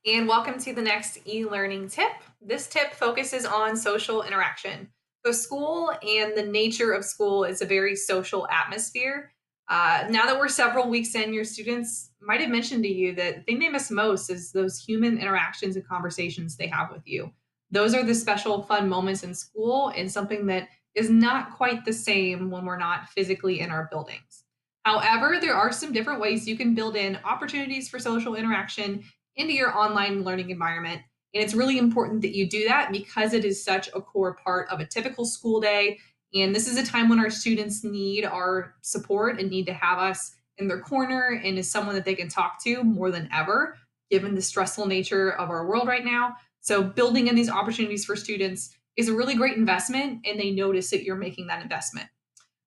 and welcome to the next e-learning tip. This tip focuses on social interaction. So school and the nature of school is a very social atmosphere. Now that we're several weeks in, your students might have mentioned to you that the thing they miss most is those human interactions and conversations they have with you. Those are the special fun moments in school and something that is not quite the same when we're not physically in our buildings. However, there are some different ways you can build in opportunities for social interaction into your online learning environment. And it's really important that you do that because it is such a core part of a typical school day. And this is a time when our students need our support and need to have us in their corner and is someone that they can talk to more than ever, given the stressful nature of our world right now. So, building in these opportunities for students is a really great investment, and they notice that you're making that investment.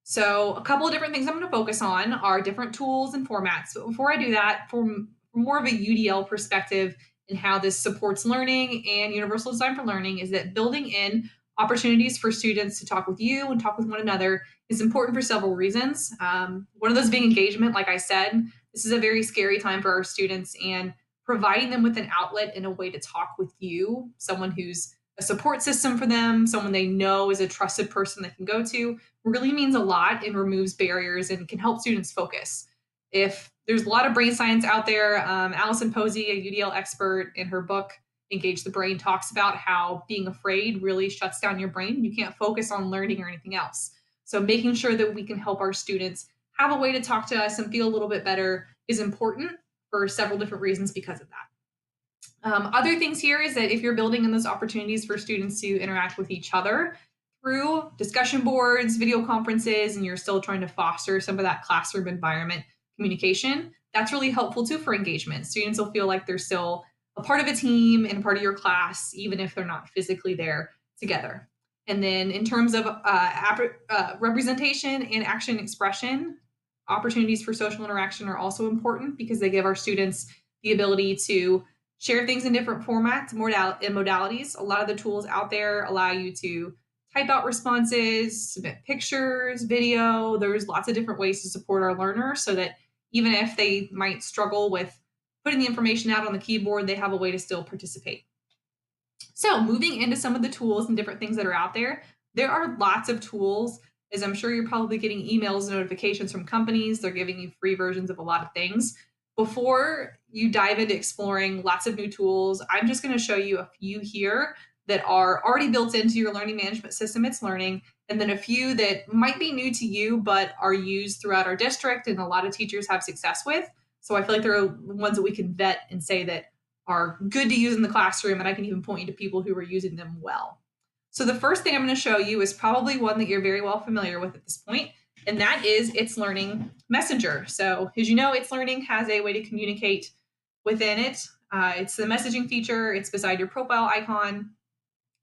So, a couple of different things I'm going to focus on are different tools and formats. But before I do that, from more of a UDL perspective and how this supports learning and universal design for learning, is that building in opportunities for students to talk with you and talk with one another is important for several reasons. One of those being engagement. Like I said, this is a very scary time for our students, and providing them with an outlet and a way to talk with you, someone who's a support system for them, someone they know is a trusted person they can go to, really means a lot and removes barriers and can help students focus. If there's a lot of brain science out there, Allison Posey, a UDL expert, in her book Engage the Brain, talks about how being afraid really shuts down your brain. You can't focus on learning or anything else. So making sure that we can help our students have a way to talk to us and feel a little bit better is important for several different reasons because of that. Other things here is that if you're building in those opportunities for students to interact with each other through discussion boards, video conferences, and you're still trying to foster some of that classroom environment communication, that's really helpful too for engagement. Students will feel like they're still a part of a team and a part of your class, even if they're not physically there together. And then in terms of representation and action expression, opportunities for social interaction are also important because they give our students the ability to share things in different formats and modalities. A lot of the tools out there allow you to type out responses, submit pictures, video. There's lots of different ways to support our learners so that even if they might struggle with putting the information out on the keyboard, they have a way to still participate. So moving into some of the tools and different things that are out there, there are lots of tools. As I'm sure you're probably getting emails and notifications from companies. They're giving you free versions of a lot of things. Before you dive into exploring lots of new tools, I'm just going to show you a few here that are already built into your learning management system, It's Learning, and then a few that might be new to you but are used throughout our district and a lot of teachers have success with. So I feel like there are ones that we can vet and say that are good to use in the classroom, and I can even point you to people who are using them well. So the first thing I'm going to show you is probably one that you're very well familiar with at this point, and that is It's Learning Messenger. So as you know, It's Learning has a way to communicate within it. It's the messaging feature. It's beside your profile icon.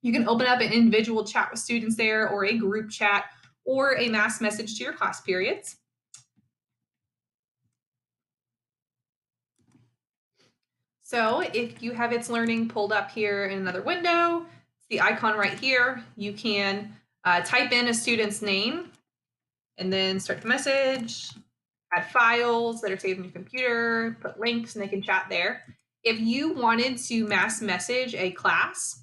You can open up an individual chat with students there, or a group chat, or a mass message to your class periods. So if you have It's Learning pulled up here in another window, it's the icon right here. You can type in a student's name and then start the message, add files that are saved on your computer, put links, and they can chat there. If you wanted to mass message a class,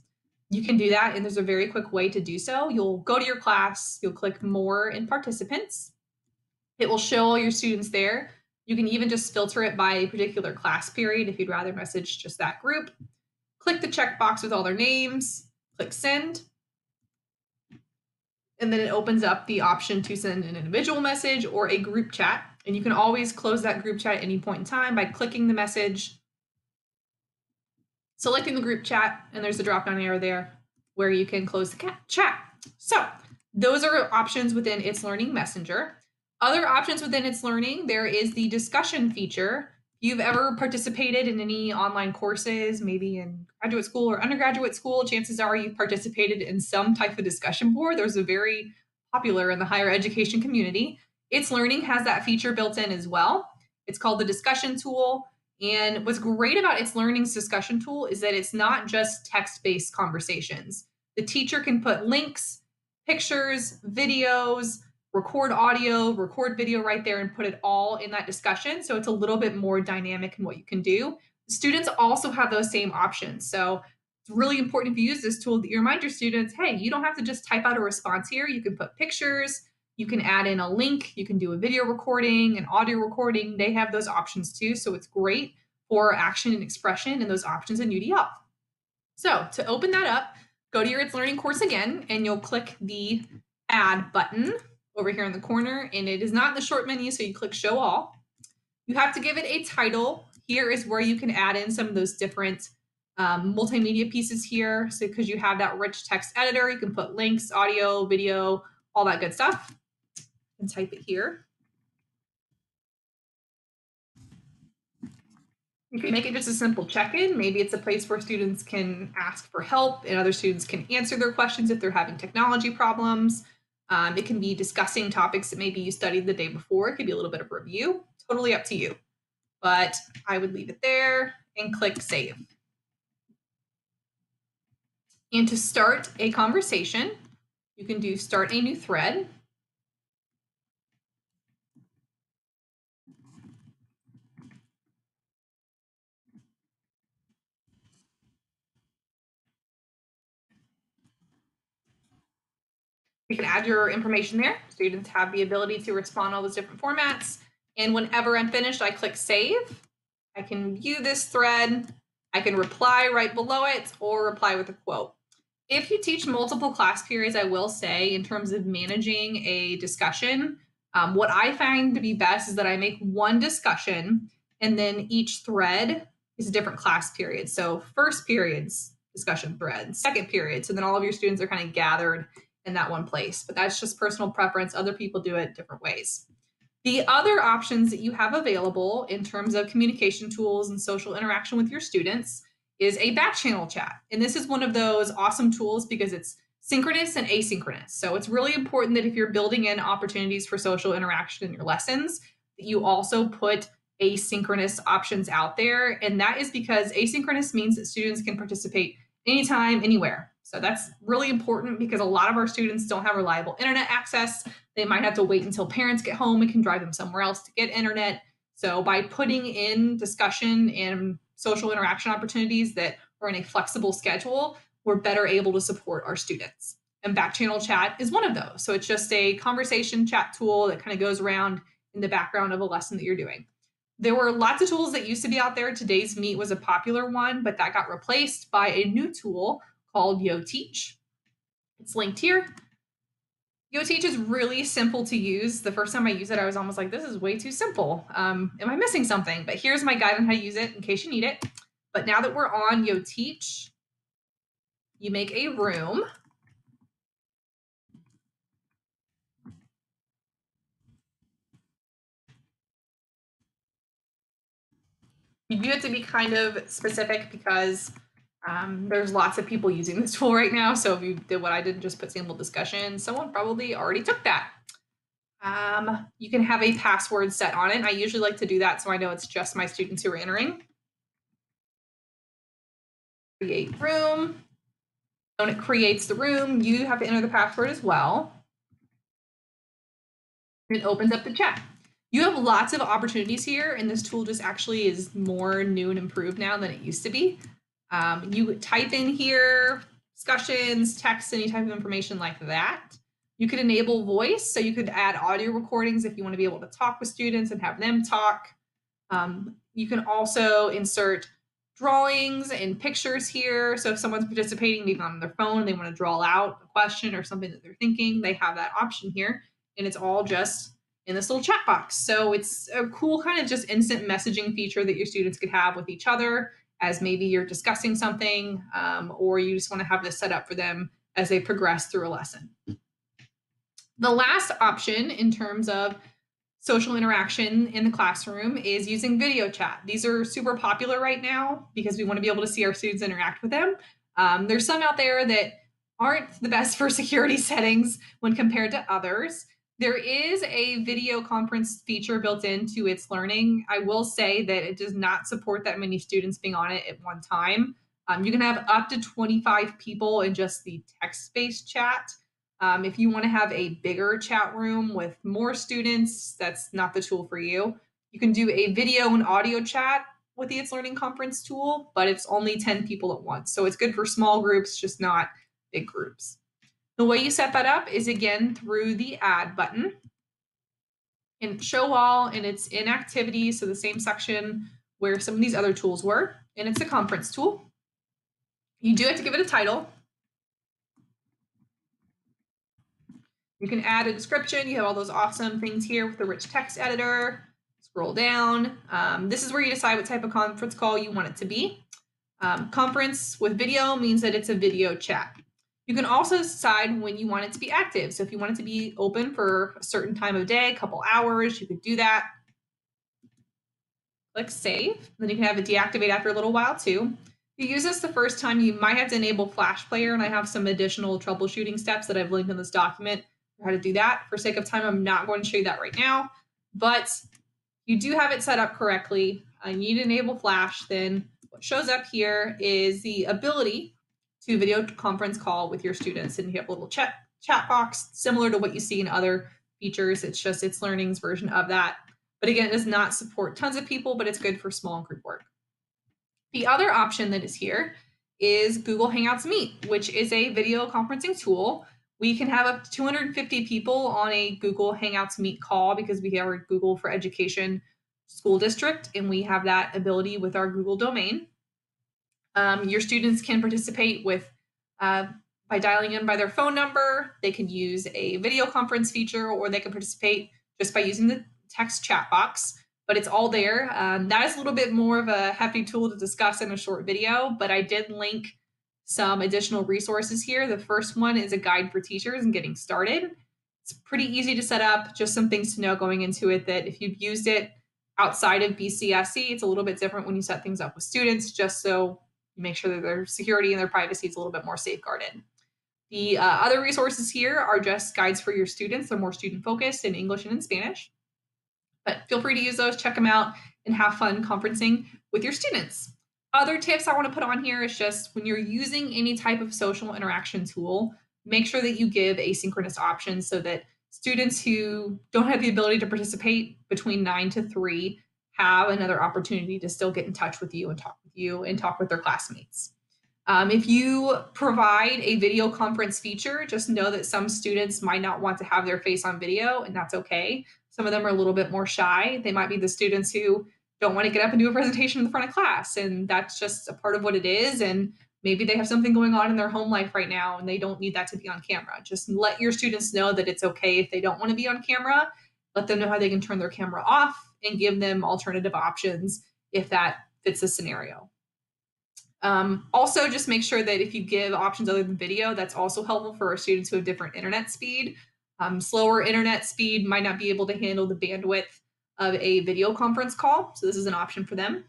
you can do that, and there's a very quick way to do so. You'll go to your class, you'll click More in Participants. It will show all your students there. You can even just filter it by a particular class period if you'd rather message just that group. Click the checkbox with all their names, click Send, and then it opens up the option to send an individual message or a group chat. And you can always close that group chat at any point in time by clicking the message, selecting the group chat, and there's a drop-down arrow there where you can close the chat. So those are options within It's Learning Messenger. Other options within It's Learning, there is the discussion feature. If you've ever participated in any online courses, maybe in graduate school or undergraduate school, chances are you've participated in some type of discussion board. There's a very popular in the higher education community. It's Learning has that feature built in as well. It's called the discussion tool. And what's great about It's Learning's discussion tool is that it's not just text-based conversations. The teacher can put links, pictures, videos, record audio, record video right there, and put it all in that discussion. So it's a little bit more dynamic in what you can do. Students also have those same options. So it's really important if you use this tool that you remind your students, hey, you don't have to just type out a response here. You can put pictures, you can add in a link, you can do a video recording, an audio recording. They have those options too. So it's great for action and expression and those options in UDL. So to open that up, go to your It's Learning course again, and you'll click the Add button over here in the corner, and it is not in the short menu, so you click Show All. You have to give it a title. Here is where you can add in some of those different multimedia pieces here. So because you have that rich text editor, you can put links, audio, video, all that good stuff, and type it here. You can make it just a simple check-in. Maybe it's a place where students can ask for help and other students can answer their questions if they're having technology problems. It can be discussing topics that maybe you studied the day before. It could be a little bit of review. Totally up to you. But I would leave it there and click Save. And to start a conversation, you can do Start a New Thread. You can add your information there. Students have the ability to respond all those different formats. And whenever I'm finished, I click Save. I can view this thread. I can reply right below it or reply with a quote. If you teach multiple class periods, I will say, in terms of managing a discussion, what I find to be best is that I make one discussion and then each thread is a different class period. So first period's discussion thread, second period. So then all of your students are kind of gathered in that one place. But that's just personal preference. Other people do it different ways. The other options that you have available in terms of communication tools and social interaction with your students is a Backchannel Chat. And this is one of those awesome tools because it's synchronous and asynchronous. So it's really important that if you're building in opportunities for social interaction in your lessons, that you also put asynchronous options out there. And that is because asynchronous means that students can participate anytime, anywhere. So that's really important because a lot of our students don't have reliable internet access. They might have to wait until parents get home and can drive them somewhere else to get internet. So by putting in discussion and social interaction opportunities that are in a flexible schedule, we're better able to support our students. And Backchannel Chat is one of those. So it's just a conversation chat tool that kind of goes around in the background of a lesson that you're doing. There were lots of tools that used to be out there. Today's Meet was a popular one, but that got replaced by a new tool called YoTeach. It's linked here. YoTeach is really simple to use. The first time I used it, I was almost like, this is way too simple. Am I missing something? But here's my guide on how to use it in case you need it. But now that we're on YoTeach, you make a room. You do have to be kind of specific because there's lots of people using this tool right now. So if you did what I did and just put sample discussion, someone probably already took that. You can have a password set on it. I usually like to do that so I know it's just my students who are entering. Create room. When it creates the room, you have to enter the password as well. It opens up the chat. You have lots of opportunities here, and this tool just actually is more new and improved now than it used to be. You type in here discussions, text, any type of information like that. You could enable voice, so you could add audio recordings if you want to be able to talk with students and have them talk. You can also insert drawings and pictures here. So if someone's participating maybe on their phone, they want to draw out a question or something that they're thinking, they have that option here. And it's all just in this little chat box. So it's a cool kind of just instant messaging feature that your students could have with each other as maybe you're discussing something, or you just want to have this set up for them as they progress through a lesson. The last option in terms of social interaction in the classroom is using video chat. These are super popular right now because we want to be able to see our students interact with them. There's some out there that aren't the best for security settings when compared to others. There is a video conference feature built into It's Learning. I will say that it does not support that many students being on it at one time. You can have up to 25 people in just the text-based chat. If you want to have a bigger chat room with more students, that's not the tool for you. You can do a video and audio chat. with the eLearning conference tool, but it's only 10 people at once. So it's good for small groups, just not big groups. The way you set that up is again through the add button and show all, and it's in activities, so the same section where some of these other tools were, and it's a conference tool. You do have to give it a title. You can add a description. You have all those awesome things here with the rich text editor. Scroll down. This is where you decide what type of conference call you want it to be. Conference with video means that it's a video chat. You can also decide when you want it to be active. So if you want it to be open for a certain time of day, a couple hours, you could do that. Click save. Then you can have it deactivate after a little while too. If you use this the first time, you might have to enable Flash Player, and I have some additional troubleshooting steps that I've linked in this document for how to do that. For sake of time, I'm not going to show you that right now, but you do have it set up correctly. I need to enable Flash. Then what shows up here is the ability to video conference call with your students, and you have a little chat box similar to what you see in other features. It's just eLearning's version of that. But again, it does not support tons of people, but it's good for small group work. The other option that is here is Google Hangouts Meet, which is a video conferencing tool. We can have up to 250 people on a Google Hangouts Meet call because we have our Google for Education school district, and we have that ability with our Google domain. Your students can participate with by dialing in by their phone number. They can use a video conference feature, or they can participate just by using the text chat box, but it's all there. That is a little bit more of a hefty tool to discuss in a short video, but I did link some additional resources here. The first one is a guide for teachers and getting started. It's pretty easy to set up, just some things to know going into it, that if you've used it outside of BCSC, it's a little bit different when you set things up with students, just so you make sure that their security and their privacy is a little bit more safeguarded. The other resources here are just guides for your students. They're more student focused in English and in Spanish. But feel free to use those, check them out, and have fun conferencing with your students. Other tips I want to put on here is just when you're using any type of social interaction tool, make sure that you give asynchronous options so that students who don't have the ability to participate between 9 to 3 have another opportunity to still get in touch with you and talk with their classmates. If you provide a video conference feature, just know that some students might not want to have their face on video, and that's okay. Some of them are a little bit more shy. They might be the students who don't want to get up and do a presentation in the front of class, and that's just a part of what it is. And maybe they have something going on in their home life right now, and they don't need that to be on camera. Just let your students know that it's okay if they don't want to be on camera. Let them know how they can turn their camera off and give them alternative options if that fits the scenario. Also, just make sure that if you give options other than video, that's also helpful for our students who have different internet speed. Slower internet speed might not be able to handle the bandwidth of a video conference call, so this is an option for them.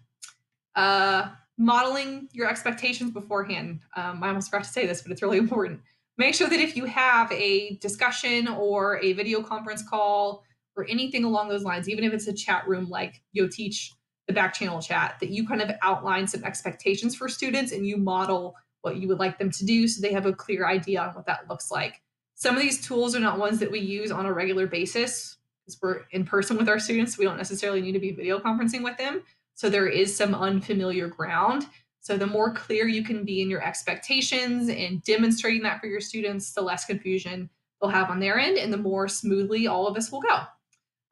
Modeling your expectations beforehand. I almost forgot to say this, but it's really important. Make sure that if you have a discussion or a video conference call or anything along those lines, even if it's a chat room like Yo Teach the Backchannel Chat, that you kind of outline some expectations for students and you model what you would like them to do so they have a clear idea on what that looks like. Some of these tools are not ones that we use on a regular basis because we're in person with our students. We don't necessarily need to be video conferencing with them. So there is some unfamiliar ground. So the more clear you can be in your expectations and demonstrating that for your students, the less confusion they'll have on their end and the more smoothly all of us will go.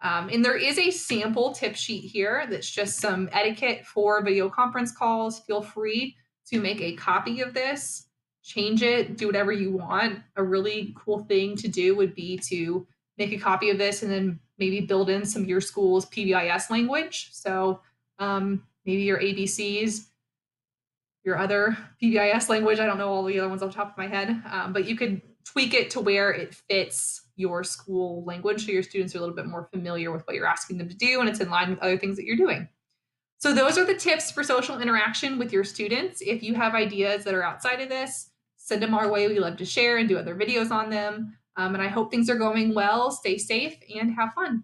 And there is a sample tip sheet here that's just some etiquette for video conference calls. Feel free to make a copy of this, change it, do whatever you want. A really cool thing to do would be to make a copy of this and then maybe build in some of your school's PBIS language. So maybe your ABCs, your other PBIS language. I don't know all the other ones off the top of my head, but you could tweak it to where it fits your school language so your students are a little bit more familiar with what you're asking them to do and it's in line with other things that you're doing. So those are the tips for social interaction with your students. If you have ideas that are outside of this, send them our way. We love to share and do other videos on them. And I hope things are going well. Stay safe and have fun.